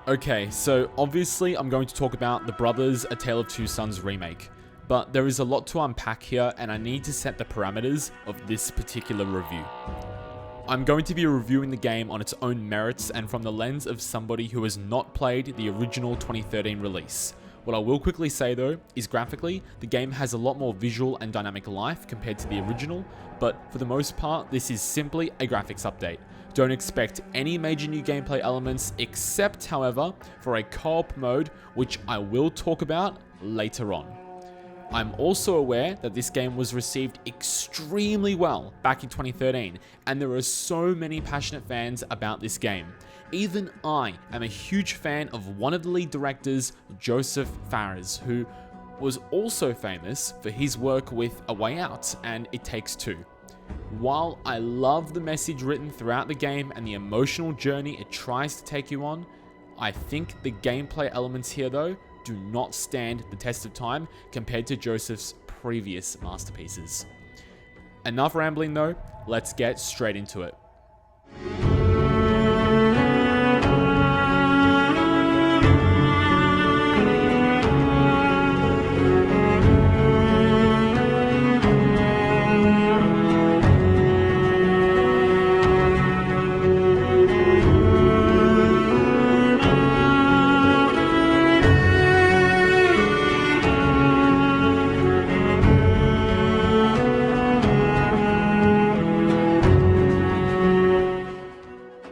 Okay, so obviously I'm going to talk about the Brothers: A Tale of Two Sons remake, but there is a lot to unpack here and I need to set the parameters of this particular review. I'm going to be reviewing the game on its own merits and from the lens of somebody who has not played the original 2013 release. What I will quickly say though is graphically, the game has a lot more visual and dynamic life compared to the original, but for the most part, this is simply a graphics update. Don't expect any major new gameplay elements except, however, for a co-op mode, which I will talk about later on. I'm also aware that this game was received extremely well back in 2013, and there are so many passionate fans about this game. Even I am a huge fan of one of the lead directors, Joseph Fares, who was also famous for his work with A Way Out and It Takes Two. While I love the message written throughout the game and the emotional journey it tries to take you on, I think the gameplay elements here though do not stand the test of time compared to Joseph's previous masterpieces. Enough rambling though, let's get straight into it.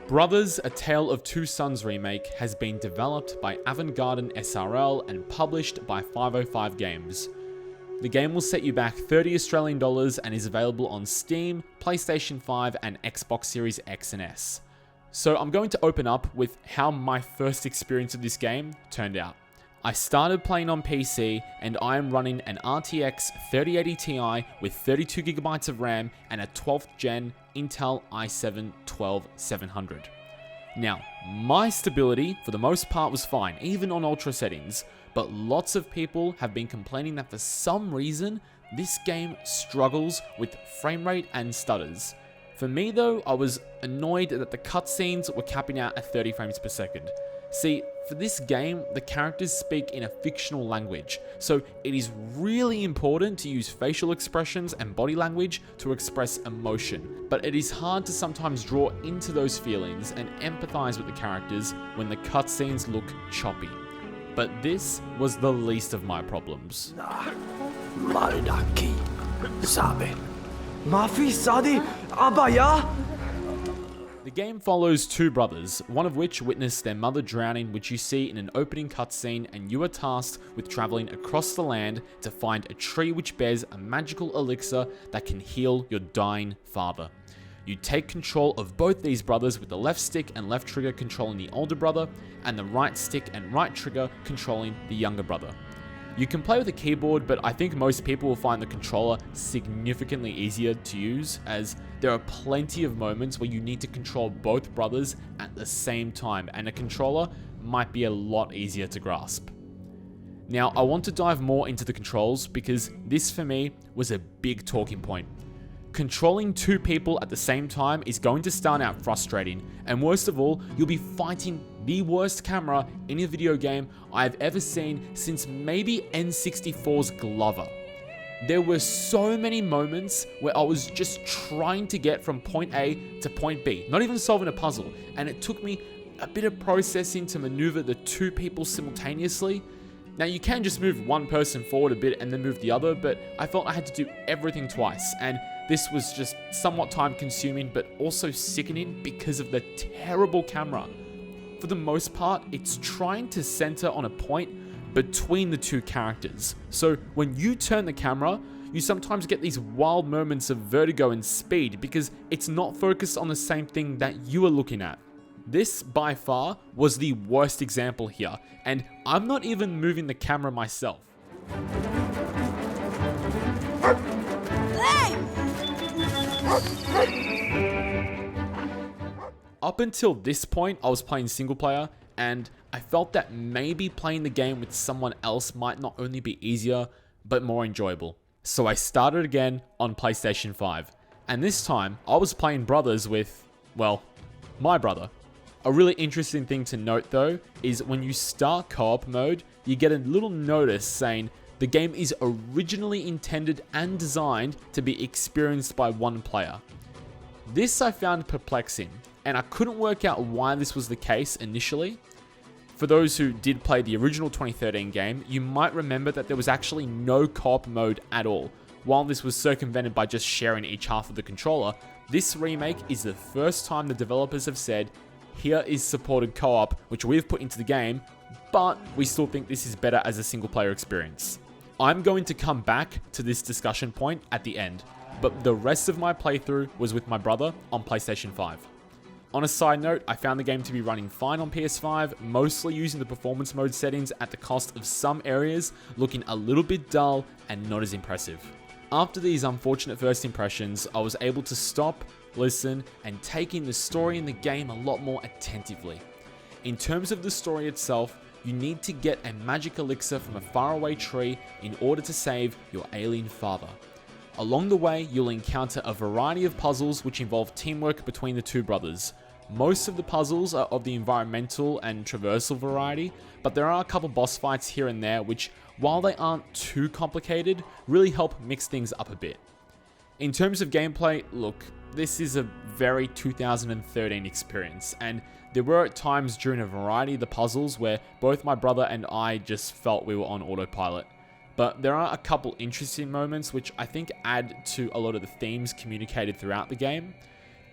Brothers: A Tale of Two Sons remake has been developed by Avant-Garden SRL and published by 505 Games. The game will set you back $30 Australian and is available on Steam, PlayStation 5 and Xbox Series X and S. So I'm going to open up with how my first experience of this game turned out. I started playing on PC and I am running an RTX 3080 Ti with 32GB of RAM and a 12th gen Intel i7 12700. Now, my stability for the most part was fine, even on ultra settings, but lots of people have been complaining that for some reason, this game struggles with frame rate and stutters. For me though, I was annoyed that the cutscenes were capping out at 30 frames per second. See, for this game, the characters speak in a fictional language, so it is really important to use facial expressions and body language to express emotion, but it is hard to sometimes draw into those feelings and empathize with the characters when the cutscenes look choppy. But this was the least of my problems. The game follows two brothers, one of which witnessed their mother drowning, which you see in an opening cutscene, and you are tasked with traveling across the land to find a tree which bears a magical elixir that can heal your dying father. You take control of both these brothers with the left stick and left trigger controlling the older brother, and the right stick and right trigger controlling the younger brother. You can play with a keyboard, but I think most people will find the controller significantly easier to use, as there are plenty of moments where you need to control both brothers at the same time, and a controller might be a lot easier to grasp. Now, I want to dive more into the controls because this for me was a big talking point. Controlling two people at the same time is going to start out frustrating, and worst of all, you'll be fighting the worst camera in a video game I've ever seen since maybe N64's Glover. There were so many moments where I was just trying to get from point A to point B, not even solving a puzzle, and it took me a bit of processing to maneuver the two people simultaneously. Now you can just move one person forward a bit and then move the other, but I felt I had to do everything twice, and this was just somewhat time consuming but also sickening because of the terrible camera. For the most part, it's trying to center on a point between the two characters. So when you turn the camera, you sometimes get these wild moments of vertigo and speed because it's not focused on the same thing that you are looking at. This, by far, was the worst example here, and I'm not even moving the camera myself. Up until this point, I was playing single player, and I felt that maybe playing the game with someone else might not only be easier, but more enjoyable. So I started again on PlayStation 5, and this time I was playing brothers with, well, my brother. A really interesting thing to note though is when you start co-op mode, you get a little notice saying the game is originally intended and designed to be experienced by one player. This I found perplexing, and I couldn't work out why this was the case initially. For those who did play the original 2013 game, you might remember that there was actually no co-op mode at all. While this was circumvented by just sharing each half of the controller, this remake is the first time the developers have said, here is supported co-op, which we've put into the game, but we still think this is better as a single player experience. I'm going to come back to this discussion point at the end, but the rest of my playthrough was with my brother on PlayStation 5. On a side note, I found the game to be running fine on PS5, mostly using the performance mode settings at the cost of some areas looking a little bit dull and not as impressive. After these unfortunate first impressions, I was able to stop, listen, and take in the story in the game a lot more attentively. In terms of the story itself, you need to get a magic elixir from a faraway tree in order to save your alien father. Along the way, you'll encounter a variety of puzzles which involve teamwork between the two brothers. Most of the puzzles are of the environmental and traversal variety, but there are a couple boss fights here and there which, while they aren't too complicated, really help mix things up a bit. In terms of gameplay, look, this is a very 2013 experience, and there were times during a variety of the puzzles where both my brother and I just felt we were on autopilot. But there are a couple interesting moments which I think add to a lot of the themes communicated throughout the game.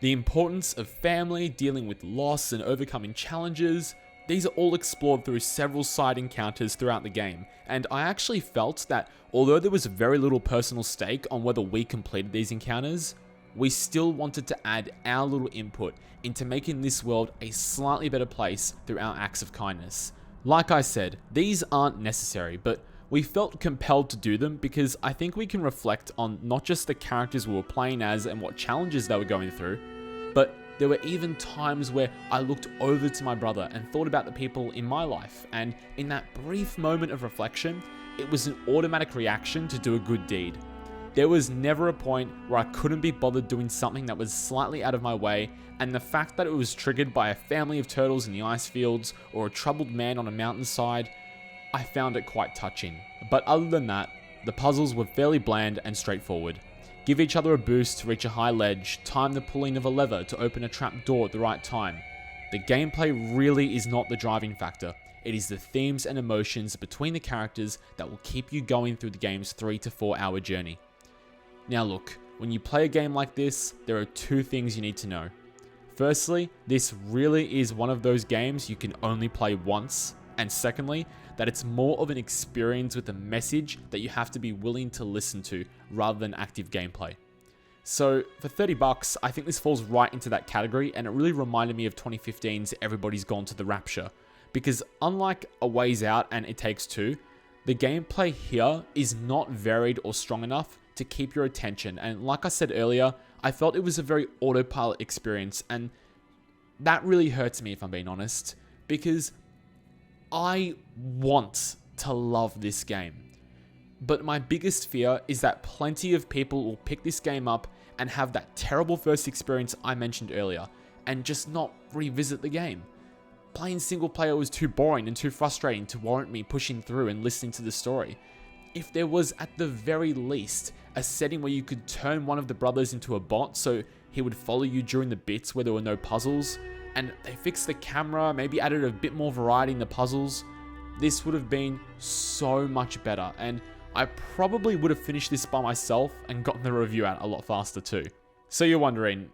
The importance of family, dealing with loss and overcoming challenges. These are all explored through several side encounters throughout the game, and I actually felt that although there was very little personal stake on whether we completed these encounters, we still wanted to add our little input into making this world a slightly better place through our acts of kindness. Like I said, these aren't necessary, but we felt compelled to do them because I think we can reflect on not just the characters we were playing as and what challenges they were going through, but there were even times where I looked over to my brother and thought about the people in my life, and in that brief moment of reflection, it was an automatic reaction to do a good deed. There was never a point where I couldn't be bothered doing something that was slightly out of my way, and the fact that it was triggered by a family of turtles in the ice fields or a troubled man on a mountainside, I found it quite touching. But other than that, the puzzles were fairly bland and straightforward. Give each other a boost to reach a high ledge, time the pulling of a lever to open a trap door at the right time. The gameplay really is not the driving factor. It is the themes and emotions between the characters that will keep you going through the game's 3 to 4 hour journey. Now look, when you play a game like this, there are two things you need to know. Firstly, this really is one of those games you can only play once, and secondly, that it's more of an experience with a message that you have to be willing to listen to rather than active gameplay. So for $30, I think this falls right into that category, and it really reminded me of 2015's Everybody's Gone to the Rapture, because unlike A Ways Out and It Takes Two, the gameplay here is not varied or strong enough to keep your attention, and like I said earlier, I felt it was a very autopilot experience, and that really hurts me if I'm being honest, because I want to love this game. But my biggest fear is that plenty of people will pick this game up and have that terrible first experience I mentioned earlier, and just not revisit the game. Playing single player was too boring and too frustrating to warrant me pushing through and listening to the story. If there was at the very least a setting where you could turn one of the brothers into a bot so he would follow you during the bits where there were no puzzles, and they fixed the camera, maybe added a bit more variety in the puzzles, this would have been so much better, and I probably would have finished this by myself and gotten the review out a lot faster too. So you're wondering,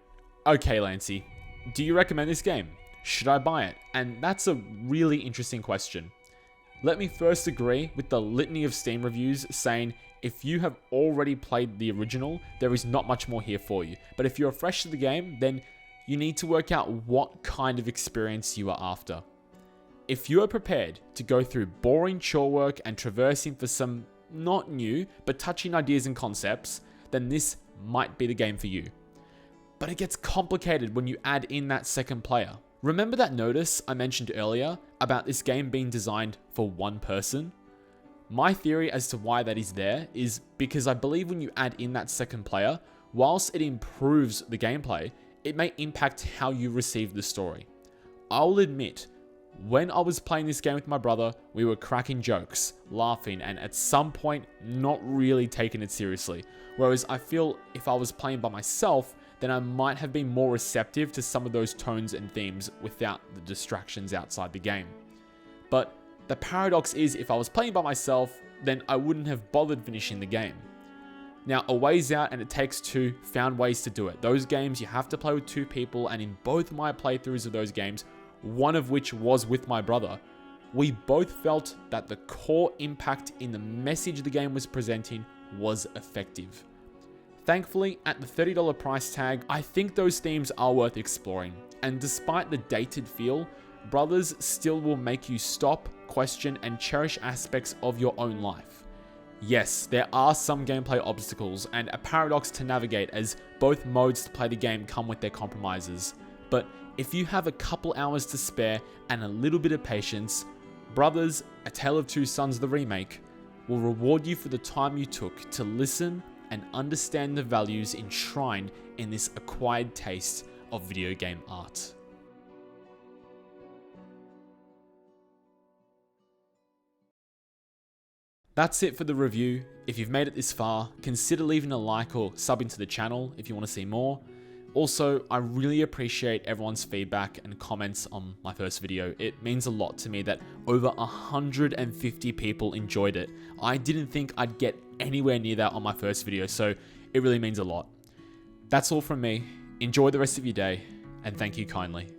okay Lancy, do you recommend this game? Should I buy it? And that's a really interesting question. Let me first agree with the litany of Steam reviews saying if you have already played the original, there is not much more here for you. But if you're fresh to the game, then you need to work out what kind of experience you are after. If you are prepared to go through boring chore work and traversing for some not new, but touching ideas and concepts, then this might be the game for you. But it gets complicated when you add in that second player. Remember that notice I mentioned earlier about this game being designed for one person? My theory as to why that is there is because I believe when you add in that second player, whilst it improves the gameplay, it may impact how you receive the story. I'll admit, when I was playing this game with my brother, we were cracking jokes, laughing, and at some point, not really taking it seriously. Whereas I feel if I was playing by myself, then I might have been more receptive to some of those tones and themes without the distractions outside the game. But the paradox is, if I was playing by myself, then I wouldn't have bothered finishing the game. Now, A Way's Out and It Takes Two found ways to do it. Those games you have to play with two people, and in both my playthroughs of those games, one of which was with my brother, we both felt that the core impact in the message the game was presenting was effective. Thankfully, at the $30 price tag, I think those themes are worth exploring, and despite the dated feel, Brothers still will make you stop, question, and cherish aspects of your own life. Yes, there are some gameplay obstacles and a paradox to navigate, as both modes to play the game come with their compromises, but if you have a couple hours to spare and a little bit of patience, Brothers: A Tale of Two Sons the Remake will reward you for the time you took to listen and understand the values enshrined in this acquired taste of video game art. That's it for the review. If you've made it this far, consider leaving a like or subbing to the channel if you want to see more. Also, I really appreciate everyone's feedback and comments on my first video. It means a lot to me that over 150 people enjoyed it. I didn't think I'd get anywhere near that on my first video, so it really means a lot. That's all from me. Enjoy the rest of your day, and thank you kindly.